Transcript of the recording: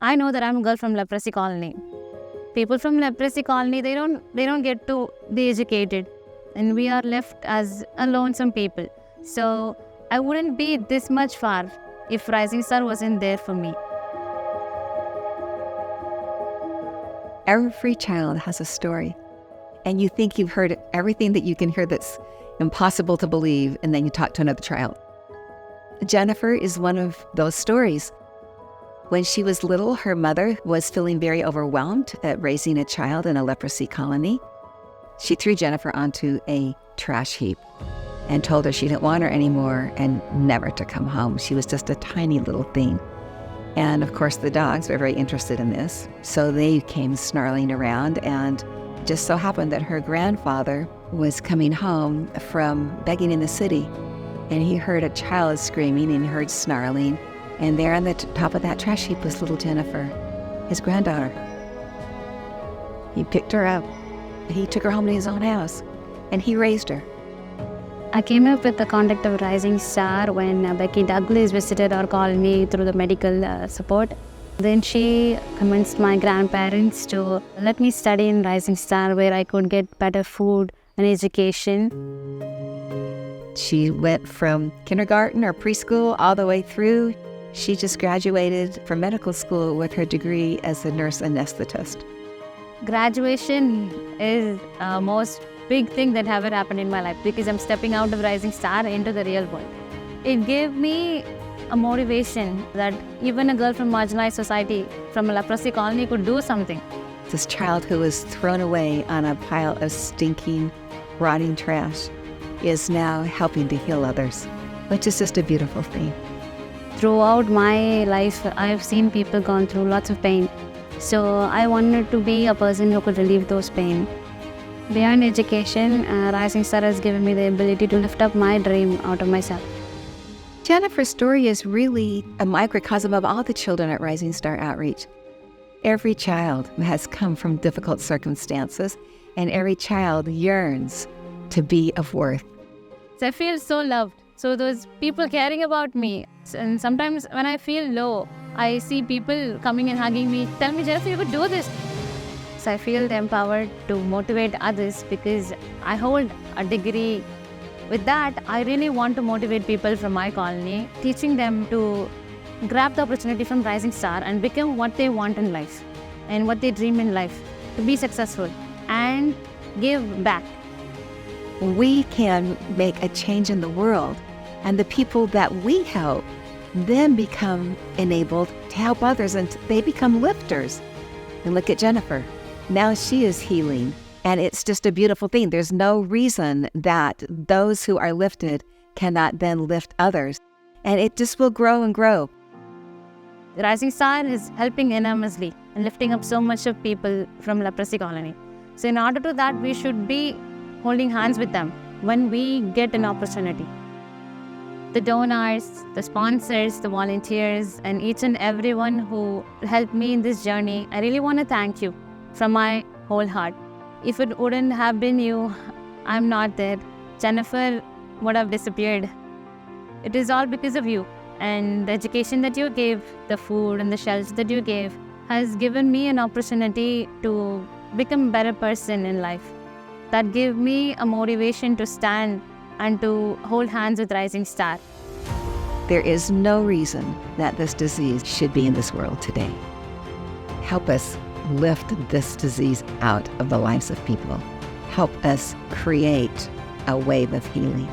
I know that I'm a girl from Leprosy colony. People from Leprosy colony, they don't get to be educated, and we are left as a lonesome people. So I wouldn't be this much far if Rising Star wasn't there for me. Every child has a story, and you think you've heard everything that you can hear that's impossible to believe, and then you talk to another child. Jennifer is one of those stories. When she was little, her mother was feeling very overwhelmed at raising a child in a leprosy colony. She threw Jennifer onto a trash heap and told her she didn't want her anymore and never to come home. She was just a tiny little thing. And of course, the dogs were very interested in this, so they came snarling around, and it just so happened that her grandfather was coming home from begging in the city, and he heard a child screaming and he heard snarling. And there on the top of that trash heap was little Jennifer, his granddaughter. He picked her up. He took her home to his own house, and he raised her. I came up with the contact of Rising Star when Becky Douglas visited our colony through the medical support. Then she convinced my grandparents to let me study in Rising Star, where I could get better food and education. She went from kindergarten or preschool all the way through. She just graduated from medical school with her degree as a nurse anesthetist. Graduation is the most big thing that ever happened in my life, because I'm stepping out of Rising Star into the real world. It gave me a motivation that even a girl from marginalized society, from a leprosy colony, could do something. This child who was thrown away on a pile of stinking, rotting trash is now helping to heal others, which is just a beautiful thing. Throughout my life, I've seen people gone through lots of pain. So I wanted to be a person who could relieve those pain. Beyond education, Rising Star has given me the ability to lift up my dream out of myself. Jennifer's story is really a microcosm of all the children at Rising Star Outreach. Every child has come from difficult circumstances, and every child yearns to be of worth. So I feel so loved. So those people caring about me. And sometimes when I feel low, I see people coming and hugging me, tell me, Jennifer, you could do this. So I feel empowered to motivate others because I hold a degree. With that, I really want to motivate people from my colony, teaching them to grab the opportunity from Rising Star and become what they want in life and what they dream in life, to be successful and give back. We can make a change in the world, and the people that we help then become enabled to help others, and they become lifters. And look at Jennifer. Now she is healing, and it's just a beautiful thing. There's no reason that those who are lifted cannot then lift others, and it just will grow and grow. The Rising Star is helping enormously and lifting up so much of people from leprosy colony. So in order to that, we should be holding hands with them when we get an opportunity. The donors, the sponsors, the volunteers, and each and everyone who helped me in this journey, I really want to thank you from my whole heart. If it wouldn't have been you, I'm not there. Jennifer would have disappeared. It is all because of you, and the education that you gave, the food and the shelter that you gave has given me an opportunity to become a better person in life. That gave me a motivation to stand and to hold hands with Rising Star. There is no reason that this disease should be in this world today. Help us lift this disease out of the lives of people. Help us create a wave of healing.